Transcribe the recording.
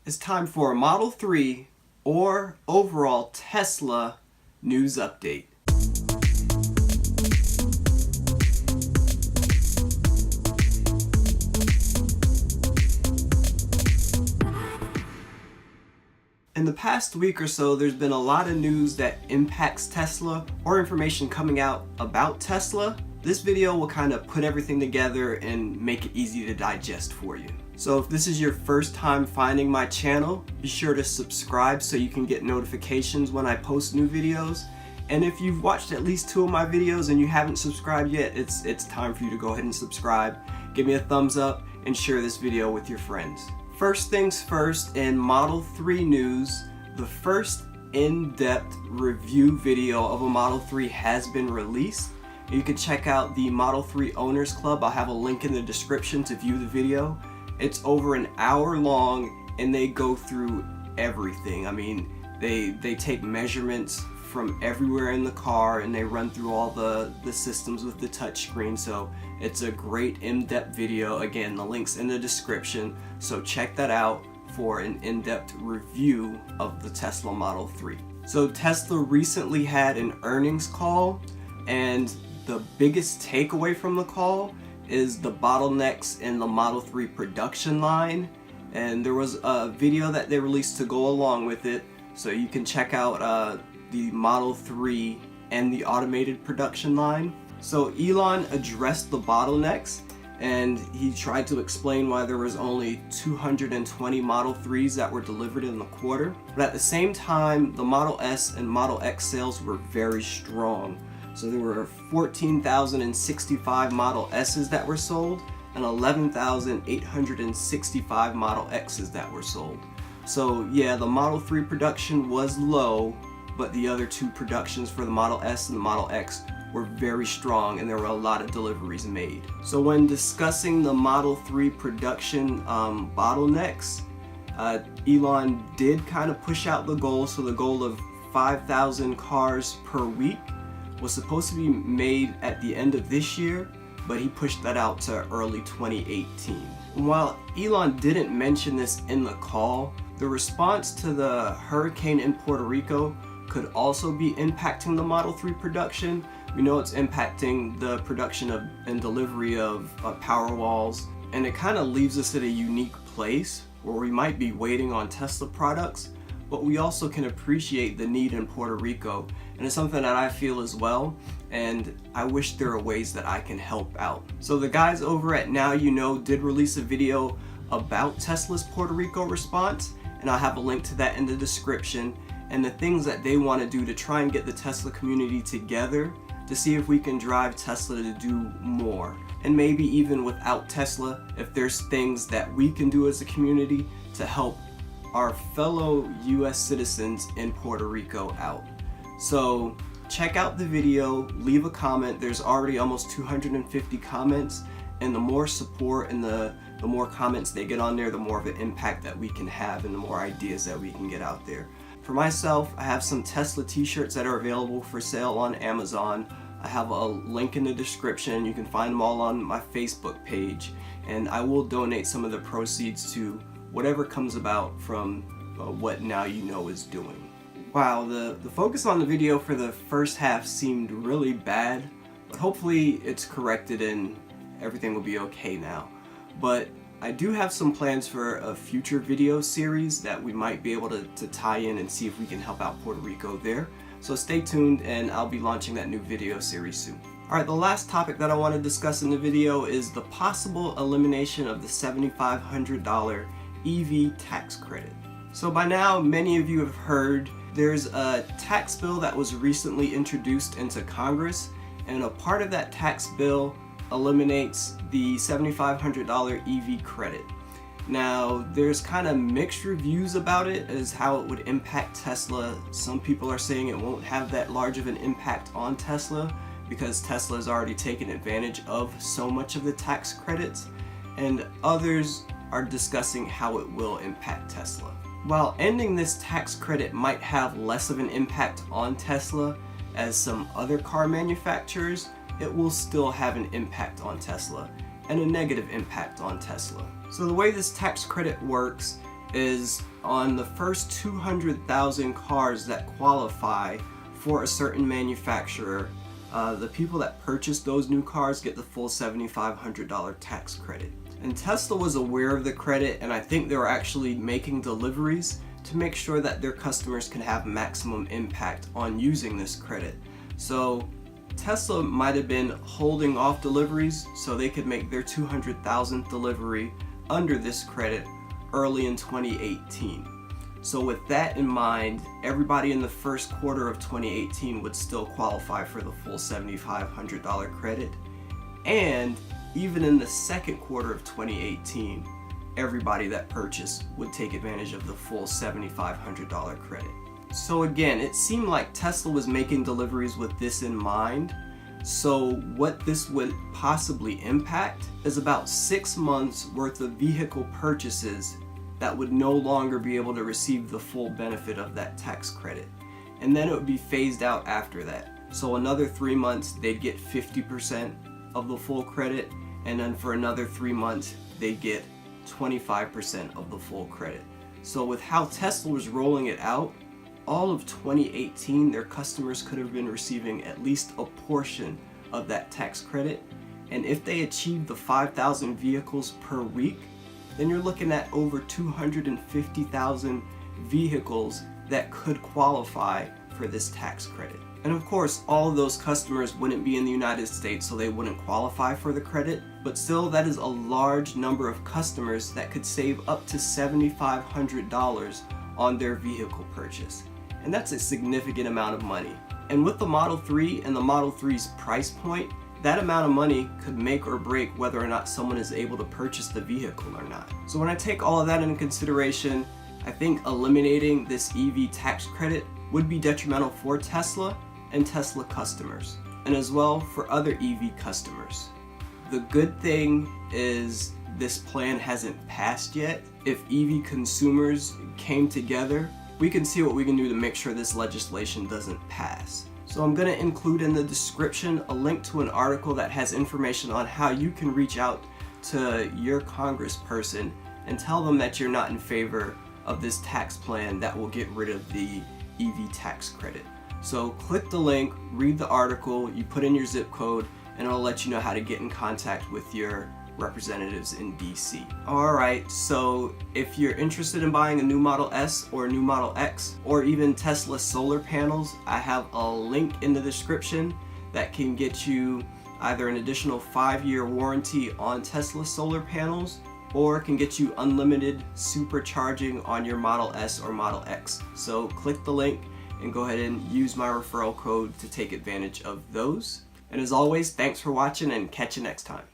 It's time for a Model 3 or overall Tesla news update. In the past week or so, there's been a lot of news that impacts Tesla or information coming out about Tesla. This video will kind of put everything together and make it easy to digest for you. So if this is your first time finding my channel, be sure to subscribe so you can get notifications when I post new videos. And if you've watched at least 2 of my videos and you haven't subscribed yet, it's time for you to go ahead and subscribe. Give me a thumbs up and share this video with your friends. First things first, in Model 3 news, the first in-depth review video of a Model 3 has been released. You can check out the Model 3 Owners Club. I'll have a link in the description to view the video. It's over an hour long and they go through everything. I mean, they take measurements from everywhere in the car and they run through all the systems with the touchscreen. So it's a great in-depth video. Again, the link's in the description. So check that out for an in-depth review of the Tesla Model 3. So Tesla recently had an earnings call, and the biggest takeaway from the call is the bottlenecks in the Model 3 production line. And there was a video that they released to go along with it. So you can check out the Model 3 and the automated production line. So Elon addressed the bottlenecks and he tried to explain why there was only 220 Model 3s that were delivered in the quarter. But at the same time, the Model S and Model X sales were very strong. So there were 14,065 Model S's that were sold and 11,865 Model X's that were sold. So yeah, the Model 3 production was low, but the other 2 productions for the Model S and the Model X were very strong, and there were a lot of deliveries made. So when discussing the Model 3 production bottlenecks, Elon did kind of push out the goal. So the goal of 5,000 cars per week was supposed to be made at the end of this year, but he pushed that out to early 2018. And while Elon didn't mention this in the call, the response to the hurricane in Puerto Rico could also be impacting the Model 3 production. We know it's impacting the production of and delivery of Powerwalls, and it kind of leaves us at a unique place where we might be waiting on Tesla products, but we also can appreciate the need in Puerto Rico, and it's something that I feel as well, and I wish there are ways that I can help out. So the guys over at Now You Know did release a video about Tesla's Puerto Rico response, and I'll have a link to that in the description, and the things that they want to do to try and get the Tesla community together to see if we can drive Tesla to do more. And maybe even without Tesla, if there's things that we can do as a community to help our fellow US citizens in Puerto Rico out. So check out the video, leave a comment. There's already almost 250 comments, and the more support and the more comments they get on there, the more of an impact that we can have and the more ideas that we can get out there. For myself, I have some Tesla t-shirts that are available for sale on Amazon. I have a link in the description. You can find them all on my Facebook page, and I will donate some of the proceeds to whatever comes about from what Now You Know is doing. Wow, the focus on the video for the first half seemed really bad, but hopefully it's corrected and everything will be okay now. But I do have some plans for a future video series that we might be able to tie in and see if we can help out Puerto Rico there. So stay tuned, and I'll be launching that new video series soon. Alright, the last topic that I want to discuss in the video is the possible elimination of the $7,500 EV tax credit. So by now, many of you have heard there's a tax bill that was recently introduced into Congress, and a part of that tax bill eliminates the $7,500 EV credit. Now, there's kind of mixed reviews about it as how it would impact Tesla. Some people are saying it won't have that large of an impact on Tesla because Tesla has already taken advantage of so much of the tax credits, and others are discussing how it will impact Tesla. While ending this tax credit might have less of an impact on Tesla as some other car manufacturers, it will still have an impact on Tesla, and a negative impact on Tesla. So the way this tax credit works is on the first 200,000 cars that qualify for a certain manufacturer, the people that purchase those new cars get the full $7,500 tax credit. And Tesla was aware of the credit, and I think they were actually making deliveries to make sure that their customers can have maximum impact on using this credit. So Tesla might have been holding off deliveries so they could make their 200,000th delivery under this credit early in 2018. So with that in mind, everybody in the first quarter of 2018 would still qualify for the full $7,500 credit. And even in the second quarter of 2018, everybody that purchased would take advantage of the full $7,500 credit. So again, it seemed like Tesla was making deliveries with this in mind. So what this would possibly impact is about 6 months worth of vehicle purchases that would no longer be able to receive the full benefit of that tax credit. And then it would be phased out after that. So another 3 months, they'd get 50% of the full credit, and then for another 3 months, they'd get 25% of the full credit. So with how Tesla was rolling it out, all of 2018, their customers could have been receiving at least a portion of that tax credit. And if they achieved the 5,000 vehicles per week, then you're looking at over 250,000 vehicles that could qualify for this tax credit. And of course, all of those customers wouldn't be in the United States, so they wouldn't qualify for the credit, but still that is a large number of customers that could save up to $7,500 on their vehicle purchase. And that's a significant amount of money. And with the Model 3 and the Model 3's price point, that amount of money could make or break whether or not someone is able to purchase the vehicle or not. So when I take all of that into consideration, I think eliminating this EV tax credit would be detrimental for Tesla and Tesla customers, and as well for other EV customers. The good thing is this plan hasn't passed yet. If EV consumers came together, we can see what we can do to make sure this legislation doesn't pass. So I'm going to include in the description a link to an article that has information on how you can reach out to your congressperson and tell them that you're not in favor of this tax plan that will get rid of the EV tax credit. So click the link, read the article, you put in your zip code, and it'll let you know how to get in contact with your representatives in DC. Alright, so if you're interested in buying a new Model S or a new Model X or even Tesla solar panels, I have a link in the description that can get you either an additional 5-year warranty on Tesla solar panels, or can get you unlimited supercharging on your Model S or Model X. So click the link and go ahead and use my referral code to take advantage of those. And as always, thanks for watching and catch you next time.